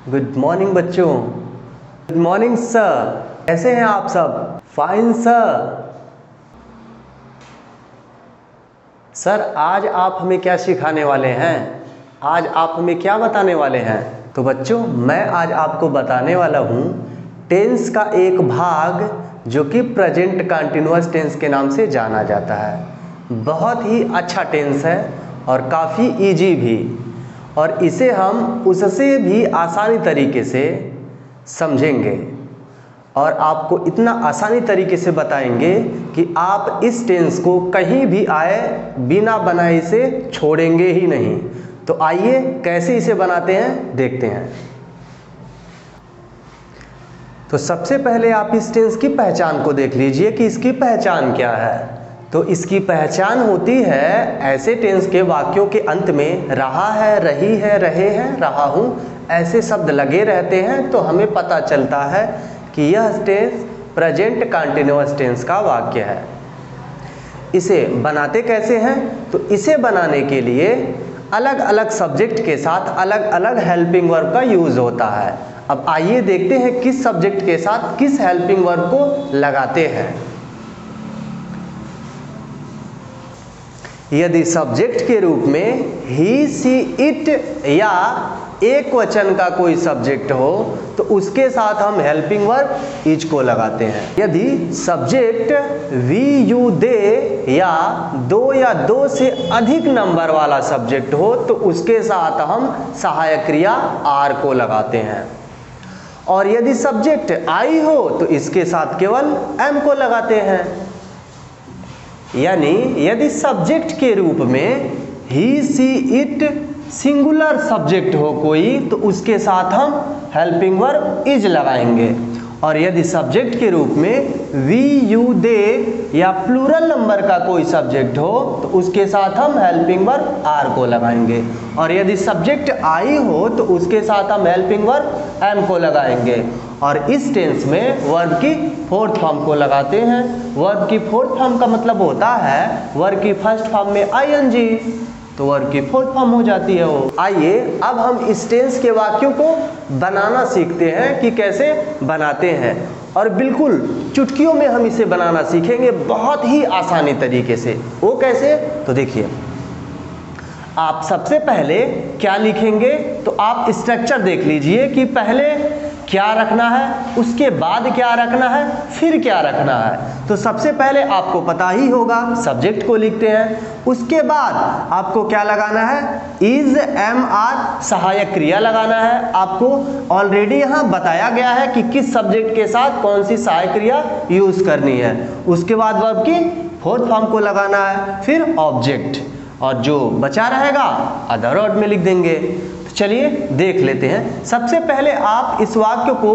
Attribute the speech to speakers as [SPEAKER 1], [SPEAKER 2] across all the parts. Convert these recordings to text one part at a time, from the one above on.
[SPEAKER 1] Good morning बच्चों। Good morning sir, कैसे हैं आप सब? Fine sir. सर आज आप हमें क्या सिखाने वाले हैं? आज आप हमें क्या बताने वाले हैं? तो बच्चों मैं आज आपको बताने वाला हूँ टेंस का एक भाग जो कि प्रेजेंट कंटिन्यूअस टेंस के नाम से जाना जाता है। बहुत ही अच्छा टेंस है और काफ़ी इजी भी, और इसे हम उससे भी आसानी तरीके से समझेंगे और आपको इतना आसानी तरीके से बताएंगे कि आप इस टेंस को कहीं भी आए बिना बनाए इसे छोड़ेंगे ही नहीं। तो आइए कैसे इसे बनाते हैं देखते हैं। तो सबसे पहले आप इस टेंस की पहचान को देख लीजिए कि इसकी पहचान क्या है। तो इसकी पहचान होती है ऐसे टेंस के वाक्यों के अंत में रहा है, रही है, रहे हैं, रहा हूँ ऐसे शब्द लगे रहते हैं, तो हमें पता चलता है कि यह टेंस प्रेजेंट कंटिन्यूअस टेंस का वाक्य है। इसे बनाते कैसे हैं? तो इसे बनाने के लिए अलग अलग सब्जेक्ट के साथ अलग अलग हेल्पिंग वर्ब का यूज होता है। अब आइए देखते हैं किस सब्जेक्ट के साथ किस हेल्पिंग वर्ब को लगाते हैं। यदि सब्जेक्ट के रूप में ही, सी, इट या एक वचन का कोई सब्जेक्ट हो तो उसके साथ हम हेल्पिंग वर्ब इज को लगाते हैं। यदि सब्जेक्ट वी, यू, दे या दो से अधिक नंबर वाला सब्जेक्ट हो तो उसके साथ हम सहायक क्रिया आर को लगाते हैं। और यदि सब्जेक्ट आई हो तो इसके साथ केवल एम को लगाते हैं। यानी यदि सब्जेक्ट के रूप में ही, सी, इट सिंगुलर सब्जेक्ट हो कोई तो उसके साथ हम हेल्पिंग वर्ब इज लगाएंगे। और यदि सब्जेक्ट के रूप में वी, यू, दे या प्लूरल नंबर का कोई सब्जेक्ट हो तो उसके साथ हम हेल्पिंग वर्ब आर को लगाएंगे। और यदि सब्जेक्ट आई हो तो उसके साथ हम हेल्पिंग वर्ब एम को लगाएंगे। और इस टेंस में वर्ब की फोर्थ फॉर्म को लगाते हैं। वर्ब की फोर्थ फॉर्म का मतलब होता है वर्ब की फर्स्ट फॉर्म में आईएनजी, तो वर्ब की फोर्थ फॉर्म हो जाती है वो। आइए अब हम इस टेंस के वाक्यों को बनाना सीखते हैं कि कैसे बनाते हैं, और बिल्कुल चुटकियों में हम इसे बनाना सीखेंगे बहुत ही आसानी तरीके से। वो कैसे? तो देखिए, आप सबसे पहले क्या लिखेंगे तो आप स्ट्रक्चर देख लीजिए कि पहले क्या रखना है, उसके बाद क्या रखना है, फिर क्या रखना है। तो सबसे पहले आपको पता ही होगा सब्जेक्ट को लिखते हैं, उसके बाद आपको क्या लगाना है, इज, एम, आर सहायक क्रिया लगाना है। आपको ऑलरेडी यहाँ बताया गया है कि किस सब्जेक्ट के साथ कौन सी सहायक क्रिया यूज करनी है। उसके बाद वर्ब की फोर्थ फॉर्म को लगाना है, फिर ऑब्जेक्ट, और जो बचा रहेगा अदर वर्ड में लिख देंगे। तो चलिए देख लेते हैं। सबसे पहले आप इस वाक्य को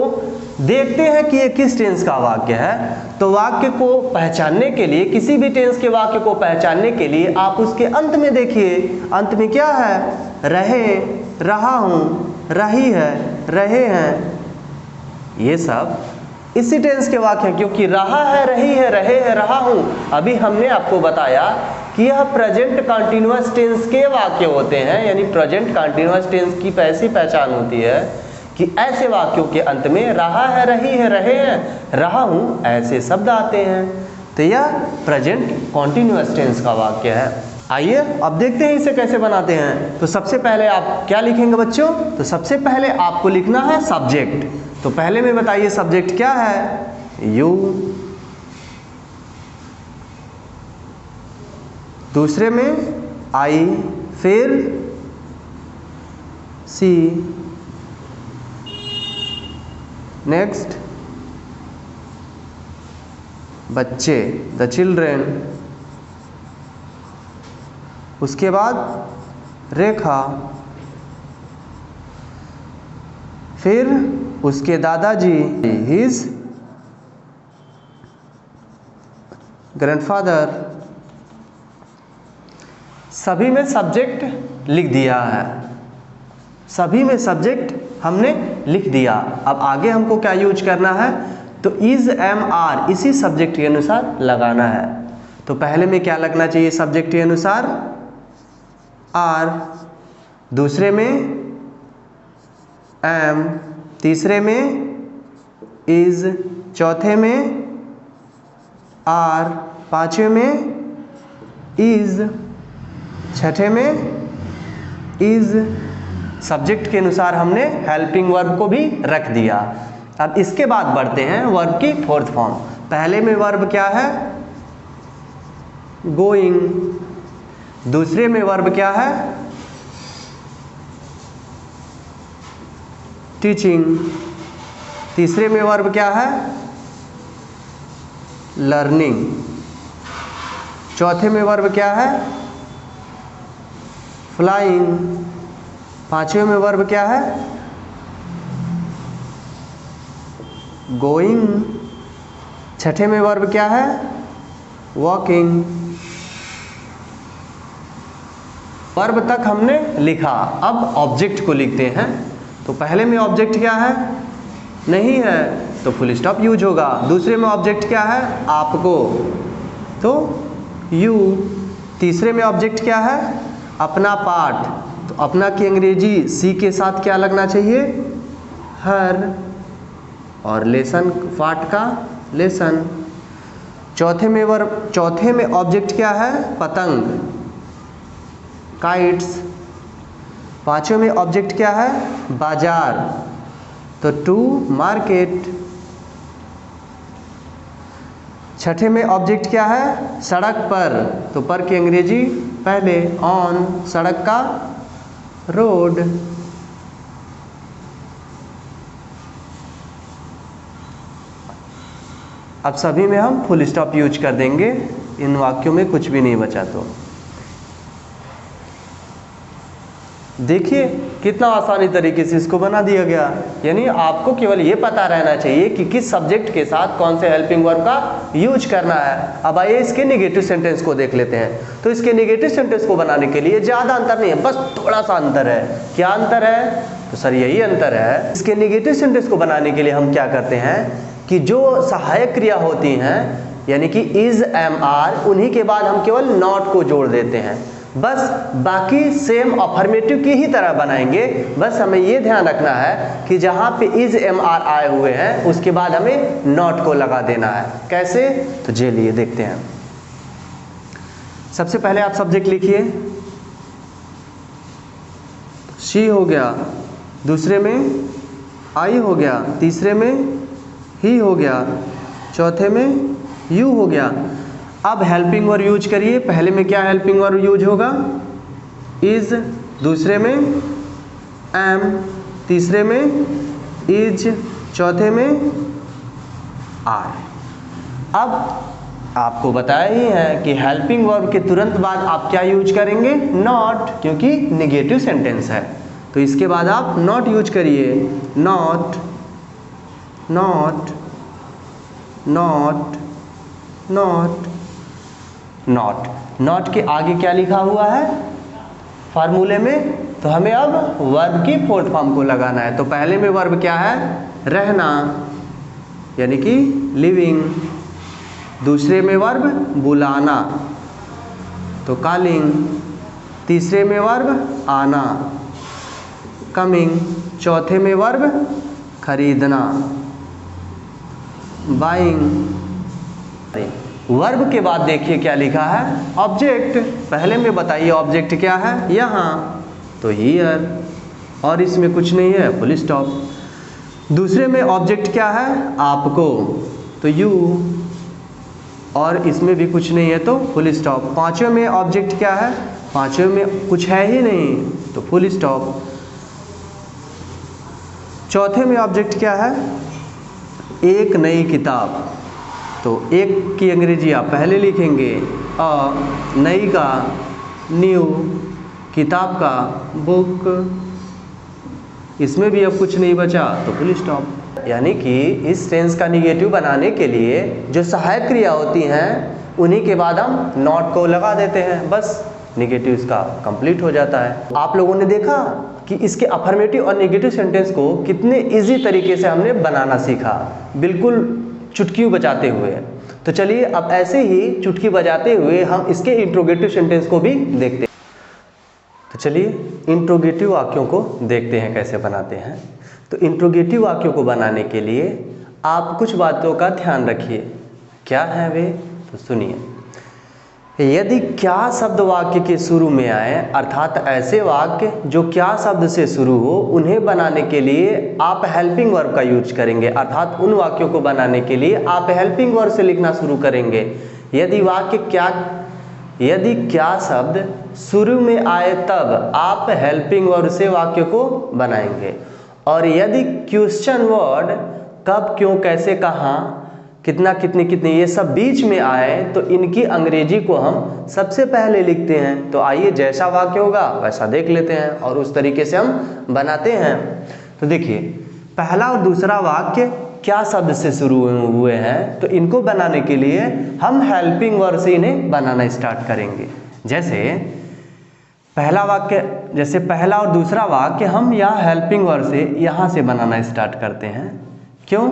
[SPEAKER 1] देखते हैं कि ये किस टेंस का वाक्य है। तो वाक्य को पहचानने के लिए, किसी भी टेंस के वाक्य को पहचानने के लिए आप उसके अंत में देखिए। अंत में क्या है? रहे, रहा हूँ, रही है, रहे हैं, ये सब इसी टेंस के वाक्य हैं। क्योंकि रहा है, रही है, रहे हैं, रहा हूँ, अभी हमने आपको बताया कि यह प्रेजेंट कंटिन्यूअस टेंस के वाक्य होते हैं। यानी प्रेजेंट कंटिन्यूअस टेंस की ऐसी पहचान होती है कि ऐसे वाक्यों के अंत में रहा है, रही है, रहे हैं, रहा हूँ ऐसे शब्द आते हैं। तो यह प्रेजेंट कंटिन्यूअस टेंस का वाक्य है। आइए अब देखते हैं इसे कैसे बनाते हैं। तो सबसे पहले आप क्या लिखेंगे बच्चों? तो सबसे पहले आपको लिखना है सब्जेक्ट। तो पहले में बताइए सब्जेक्ट क्या है? यू, दूसरे में आई, फिर सी, नेक्स्ट बच्चे, द चिल्ड्रेन, उसके बाद रेखा, फिर उसके दादाजी, हिज ग्रैंडफादर। सभी में सब्जेक्ट लिख दिया है, सभी में सब्जेक्ट हमने लिख दिया। अब आगे हमको क्या यूज करना है? तो इज, एम, आर इसी सब्जेक्ट के अनुसार लगाना है। तो पहले में क्या लगना चाहिए सब्जेक्ट के अनुसार? आर। दूसरे में एम, तीसरे में इज, चौथे में आर, पांचवे में इज, छठे में इज। सब्जेक्ट के अनुसार हमने हेल्पिंग वर्ब को भी रख दिया। अब इसके बाद बढ़ते हैं वर्ब की फोर्थ फॉर्म। पहले में वर्ब क्या है? गोइंग। दूसरे में वर्ब क्या है? टीचिंग। तीसरे में वर्ब क्या है? लर्निंग। चौथे में वर्ब क्या है? फ्लाइंग। पांचवें में वर्ब क्या है? गोइंग। छठे में वर्ब क्या है? वॉकिंग। वर्ब तक हमने लिखा। अब ऑब्जेक्ट को लिखते हैं। तो पहले में ऑब्जेक्ट क्या है? नहीं है तो फुल स्टॉप यूज होगा। दूसरे में ऑब्जेक्ट क्या है? आपको, तो यू। तीसरे में ऑब्जेक्ट क्या है? अपना पार्ट, तो अपना की अंग्रेजी सी के साथ क्या लगना चाहिए? हर। और लेसन, पार्ट का लेसन। चौथे में ऑब्जेक्ट क्या है? पतंग, काइट्स। पांचवें में ऑब्जेक्ट क्या है? बाजार, तो टू मार्केट। छठे में ऑब्जेक्ट क्या है? सड़क पर, तो पर की अंग्रेजी पहले ऑन, सड़क का रोड। अब सभी में हम फुल स्टॉप यूज कर देंगे, इन वाक्यों में कुछ भी नहीं बचा। तो देखिए कितना आसानी तरीके से इसको बना दिया गया। यानी आपको केवल ये पता रहना चाहिए कि किस सब्जेक्ट के साथ कौन से हेल्पिंग वर्ब का यूज करना है। अब आइए इसके नेगेटिव सेंटेंस को देख लेते हैं। तो इसके नेगेटिव सेंटेंस को बनाने के लिए ज़्यादा अंतर नहीं है, बस थोड़ा सा अंतर है। क्या अंतर है? तो सर यही अंतर है। इसके नेगेटिव सेंटेंस को बनाने के लिए हम क्या करते हैं कि जो सहायक क्रिया होती हैं, यानी कि इज, एम, आर, उन्हीं के बाद हम केवल नॉट को जोड़ देते हैं। बस बाकी सेम अफर्मेटिव की ही तरह बनाएंगे। बस हमें ये ध्यान रखना है कि जहाँ पे इज, एम, आर आए हुए हैं उसके बाद हमें नॉट को लगा देना है। कैसे? तो चलिए देखते हैं। सबसे पहले आप सब्जेक्ट लिखिए। शी हो गया, दूसरे में आई हो गया, तीसरे में ही हो गया, चौथे में यू हो गया। अब हेल्पिंग वर्ब यूज करिए। पहले में क्या हेल्पिंग वर्ब यूज होगा? इज, दूसरे में एम, तीसरे में इज, चौथे में आर। अब आपको बताया ही है कि हेल्पिंग वर्ब के तुरंत बाद आप क्या यूज करेंगे? नॉट, क्योंकि नेगेटिव सेंटेंस है। तो इसके बाद आप नॉट यूज करिए। Not, not, not, not, not. Not के आगे क्या लिखा हुआ है फार्मूले में? तो हमें अब वर्ब की फोर्थ फॉर्म को लगाना है। तो पहले में वर्ब क्या है? रहना, यानी कि लिविंग। दूसरे में वर्ब बुलाना, तो कॉलिंग। तीसरे में वर्ब आना, कमिंग। चौथे में वर्ब खरीदना, बाइंग। वर्ब के बाद देखिए क्या लिखा है? ऑब्जेक्ट। पहले में बताइए ऑब्जेक्ट क्या है? यहाँ, तो हियर, और इसमें कुछ नहीं है, फुल स्टॉप। दूसरे में ऑब्जेक्ट क्या है? आपको, तो यू, और इसमें भी कुछ नहीं है, तो फुल स्टॉप। पांचवें में ऑब्जेक्ट क्या है? पांचवें में कुछ है ही नहीं, तो फुल स्टॉप। चौथे में ऑब्जेक्ट क्या है? एक नई किताब, तो एक की अंग्रेजी आप पहले लिखेंगे, नई का न्यू, किताब का बुक। इसमें भी अब कुछ नहीं बचा, तो फुल स्टॉप। यानी कि इस टेंस का निगेटिव बनाने के लिए जो सहायक क्रिया होती हैं उन्हीं के बाद हम नॉट को लगा देते हैं, बस निगेटिव इसका कंप्लीट हो जाता है। आप लोगों ने देखा कि इसके अफर्मेटिव और नेगेटिव सेंटेंस को कितने इजी तरीके से हमने बनाना सीखा, बिल्कुल चुटकी बजाते हुए। तो चलिए अब ऐसे ही चुटकी बजाते हुए हम इसके इंट्रोगेटिव सेंटेंस को भी देखते हैं। तो चलिए इंट्रोगेटिव वाक्यों को देखते हैं कैसे बनाते हैं। तो इंट्रोगेटिव वाक्यों को बनाने के लिए आप कुछ बातों का ध्यान रखिए। क्या है वे? तो सुनिए। यदि क्या शब्द वाक्य के शुरू में आए, अर्थात ऐसे वाक्य जो क्या शब्द से शुरू हो, उन्हें बनाने के लिए आप हेल्पिंग वर्ब का यूज करेंगे। अर्थात उन वाक्यों को बनाने के लिए आप हेल्पिंग वर्ब से लिखना शुरू करेंगे। यदि क्या शब्द शुरू में आए तब आप हेल्पिंग वर्ब से वाक्य को बनाएंगे। और यदि क्वेश्चन वर्ड कब, क्यों, कैसे, कहाँ, कितना, कितने, कितने ये सब बीच में आए तो इनकी अंग्रेजी को हम सबसे पहले लिखते हैं। तो आइए जैसा वाक्य होगा वैसा देख लेते हैं और उस तरीके से हम बनाते हैं। तो देखिए, पहला और दूसरा वाक्य क्या शब्द से शुरू हुए हैं, तो इनको बनाने के लिए हम हेल्पिंग वर्ब से इन्हें बनाना स्टार्ट करेंगे। जैसे पहला और दूसरा वाक्य हम यहाँ हेल्पिंग वर्ब से यहाँ से बनाना स्टार्ट करते हैं। क्यों?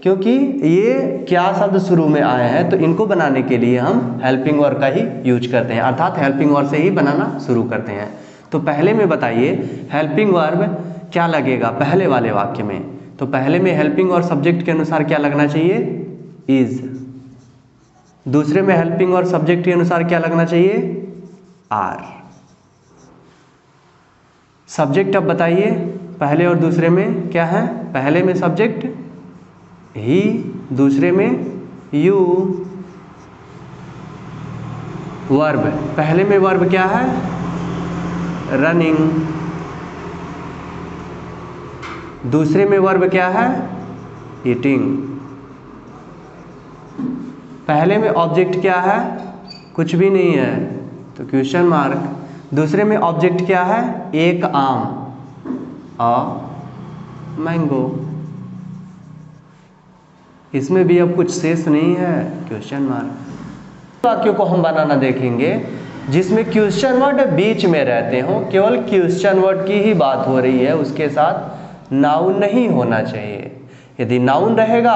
[SPEAKER 1] क्योंकि ये क्या शब्द शुरू में आए हैं, तो इनको बनाने के लिए हम हेल्पिंग वर्ब का ही यूज करते हैं, अर्थात हेल्पिंग वर्ब से ही बनाना शुरू करते हैं। तो पहले में बताइए हेल्पिंग वर्ब क्या लगेगा पहले वाले वाक्य में। तो पहले में हेल्पिंग और सब्जेक्ट के अनुसार क्या लगना चाहिए? इज। दूसरे में हेल्पिंग और सब्जेक्ट के अनुसार क्या लगना चाहिए? आर। सब्जेक्ट अब बताइए पहले और दूसरे में क्या है? पहले में सब्जेक्ट ही, दूसरे में यू। वर्ब, पहले में वर्ब क्या है? रनिंग। दूसरे में वर्ब क्या है? ईटिंग। पहले में ऑब्जेक्ट क्या है? कुछ भी नहीं है, तो क्वेश्चन मार्क। दूसरे में ऑब्जेक्ट क्या है? एक आम, अ मैंगो। इसमें भी अब कुछ शेष नहीं है, क्वेश्चन मार्क। वाक्यों को हम बनाना देखेंगे जिसमें क्वेश्चन वर्ड बीच में रहते हो, केवल क्वेश्चन वर्ड की ही बात हो रही है, उसके साथ नाउन नहीं होना चाहिए। यदि नाउन रहेगा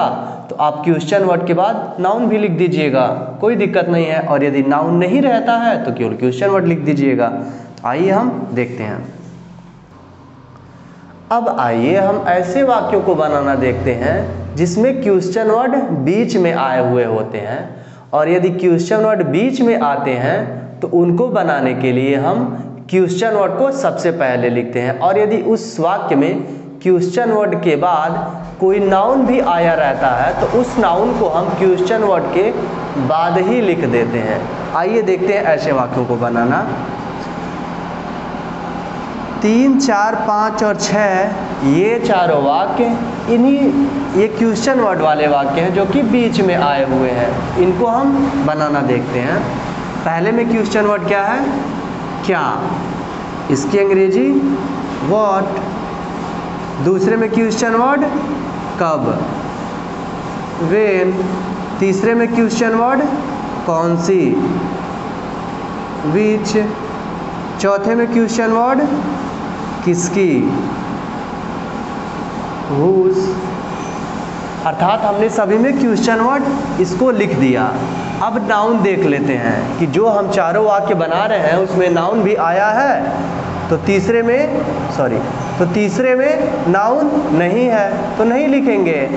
[SPEAKER 1] तो आप क्वेश्चन वर्ड के बाद नाउन भी लिख दीजिएगा, कोई दिक्कत नहीं है। और यदि नाउन नहीं रहता है तो केवल क्वेश्चन वर्ड लिख दीजिएगा। तो आइए हम देखते हैं। अब आइए हम ऐसे वाक्यों को बनाना देखते हैं जिसमें क्वेश्चन वर्ड बीच में आए हुए होते हैं। और यदि क्वेश्चन वर्ड बीच में आते हैं तो उनको बनाने के लिए हम क्वेश्चन वर्ड को सबसे पहले लिखते हैं। और यदि उस वाक्य में क्वेश्चन वर्ड के बाद कोई नाउन भी आया रहता है तो उस नाउन को हम क्वेश्चन वर्ड के बाद ही लिख देते हैं। आइए देखते हैं ऐसे वाक्यों को बनाना। 3, 4, 5 और 6 ये चारों वाक्य ये क्वेश्चन वर्ड वाले वाक्य हैं जो कि बीच में आए हुए हैं। इनको हम बनाना देखते हैं। पहले में क्वेश्चन वर्ड क्या है? क्या। इसकी अंग्रेजी व्हाट। दूसरे में क्वेश्चन वर्ड कब, व्हेन। तीसरे में क्वेश्चन वर्ड कौन सी, विच। चौथे में क्वेश्चन वर्ड किसकी, हुज। अर्थात हमने सभी में क्वेश्चन वर्ड इसको लिख दिया। अब नाउन देख लेते हैं कि जो हम चारों वाक्य बना रहे हैं उसमें नाउन भी आया है। तो तीसरे में नाउन नहीं है तो नहीं लिखेंगे।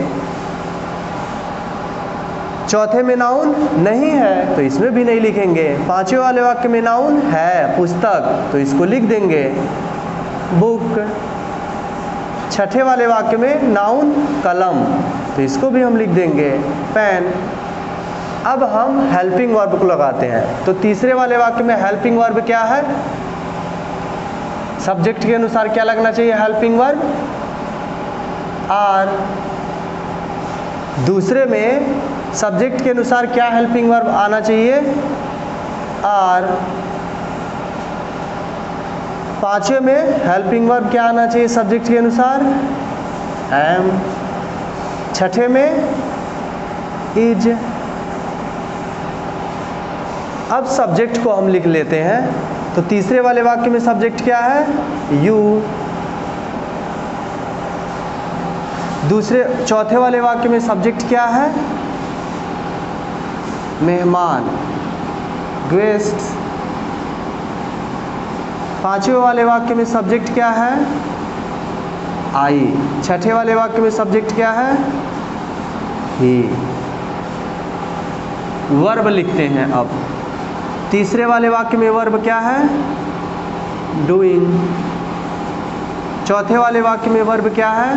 [SPEAKER 1] चौथे में नाउन नहीं है तो इसमें भी नहीं लिखेंगे। पांचवें वाले वाक्य में नाउन है, पुस्तक, तो इसको लिख देंगे, बुक। छठे वाले वाक्य में नाउन कलम, तो इसको भी हम लिख देंगे, पेन। अब हम हेल्पिंग वर्ब को लगाते हैं। तो तीसरे वाले वाक्य में हेल्पिंग वर्ब क्या है? सब्जेक्ट के अनुसार क्या लगना चाहिए? Helping verb are. दूसरे में सब्जेक्ट के अनुसार क्या हेल्पिंग वर्ब आना चाहिए? आर। पांचवें में हेल्पिंग वर्ब क्या आना चाहिए सब्जेक्ट के अनुसार? एम। छठे में इज। अब सब्जेक्ट को हम लिख लेते हैं। तो तीसरे वाले वाक्य में सब्जेक्ट क्या है? यू। चौथे वाले वाक्य में सब्जेक्ट क्या है? मेहमान, गेस्ट। 5वें वाले वाक्य में सब्जेक्ट क्या है? आई। 6ठे वाले वाक्य में सब्जेक्ट क्या है? ही। वर्ब लिखते हैं अब। तीसरे वाले वाक्य में वर्ब क्या है? डूइंग। चौथे वाले वाक्य में वर्ब क्या है?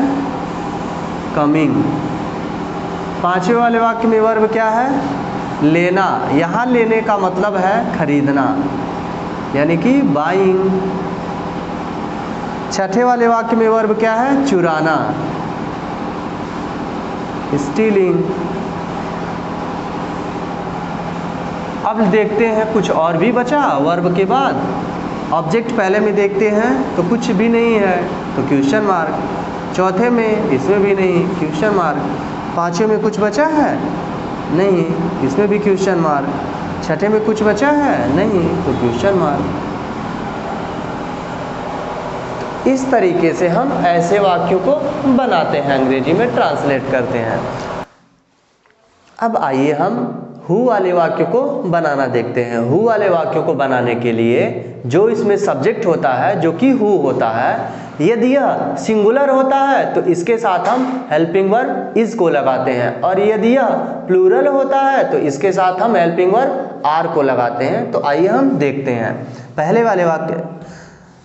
[SPEAKER 1] कमिंग। 5वें वाले वाक्य में वर्ब क्या है? लेना। यहाँ लेने का मतलब है खरीदना, यानी कि बाइंग। 6ठे वाले वाक्य में वर्ब क्या है? चुराना, स्टीलिंग। अब देखते हैं कुछ और भी बचा वर्ब के बाद। ऑब्जेक्ट पहले में देखते हैं तो कुछ भी नहीं है, तो क्वेश्चन मार्क। चौथे में इसमें भी नहीं, क्वेश्चन मार्क। 5वें में कुछ बचा है? नहीं, इसमें भी क्वेश्चन मार्क। 6ठे में कुछ बचा है? नहीं, तो क्वेश्चन मार्क। तो इस तरीके से हम ऐसे वाक्यों को बनाते हैं, अंग्रेजी में ट्रांसलेट करते हैं। अब आइए हम हु वाले वाक्य को बनाना देखते हैं। हु वाले वाक्यों को बनाने के लिए जो इसमें सब्जेक्ट होता है, जो कि हु होता है, यदि यह सिंगुलर होता है तो इसके साथ हम हेल्पिंग वर्ब इज को लगाते हैं, और यदि यह प्लूरल होता है तो इसके साथ हम हेल्पिंग वर्ब आर को लगाते हैं। तो आइए हम देखते हैं पहले वाले वाक्य।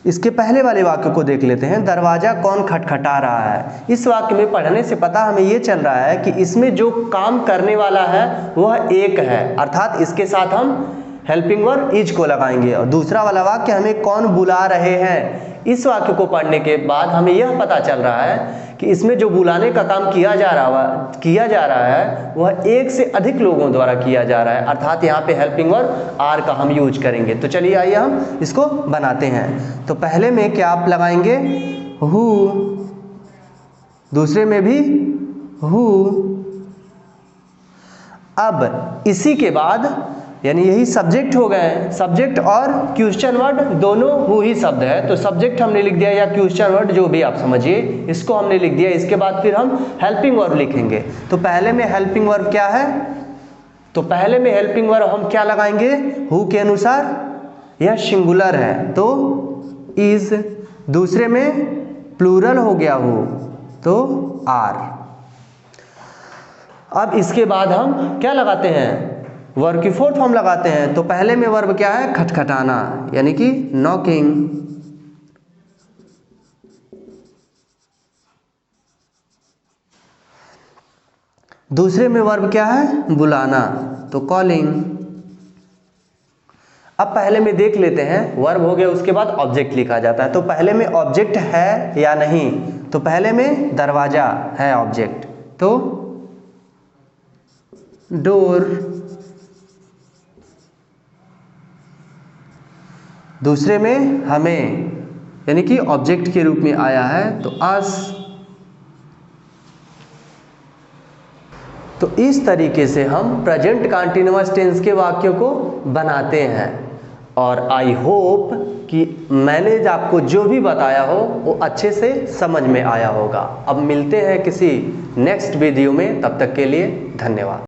[SPEAKER 1] इसके पहले वाले वाक्य को देख लेते हैं। दरवाजा कौन खटखटा रहा है? इस वाक्य में पढ़ने से पता हमें ये चल रहा है कि इसमें जो काम करने वाला है वह एक है, अर्थात इसके साथ हम हेल्पिंग वर्ब इज को लगाएंगे। और दूसरा वाला वाक्य हमें कौन बुला रहे हैं, इस वाक्य को पढ़ने के बाद हमें यह पता चल रहा है कि इसमें जो बुलाने का काम किया जा रहा है वह एक से अधिक लोगों द्वारा किया जा रहा है, अर्थात यहाँ पे हेल्पिंग वर्ब आर का हम यूज करेंगे। तो चलिए आइए हम इसको बनाते हैं। तो पहले में क्या आप लगाएंगे? हु। दूसरे में भी हु। अब इसी के बाद, यानी यही सब्जेक्ट हो गए, सब्जेक्ट और क्वेश्चन वर्ड दोनों हु ही शब्द है, तो सब्जेक्ट हमने लिख दिया या क्वेश्चन वर्ड जो भी आप समझिए, इसको हमने लिख दिया। इसके बाद फिर हम हेल्पिंग वर्ब लिखेंगे। तो पहले में हेल्पिंग वर्ब क्या है? तो पहले में हेल्पिंग वर्ब हम क्या लगाएंगे? हु के अनुसार यह सिंगुलर है तो इज। दूसरे में प्लूरल हो गया हु तो आर। अब इसके बाद हम क्या लगाते हैं? वर्ब की फोर्थ फॉर्म लगाते हैं। तो पहले में वर्ब क्या है? खटखटाना, यानी कि नॉकिंग। दूसरे में वर्ब क्या है? बुलाना, तो कॉलिंग। अब पहले में देख लेते हैं, वर्ब हो गया उसके बाद ऑब्जेक्ट लिखा जाता है। तो पहले में ऑब्जेक्ट है या नहीं? तो पहले में दरवाजा है ऑब्जेक्ट, तो डोर। दूसरे में हमें, यानी कि ऑब्जेक्ट के रूप में आया है, तो अस। तो इस तरीके से हम प्रेजेंट कंटीन्यूअस टेंस के वाक्यों को बनाते हैं। और आई होप कि मैंने आपको जो भी बताया हो वो अच्छे से समझ में आया होगा। अब मिलते हैं किसी नेक्स्ट वीडियो में, तब तक के लिए धन्यवाद।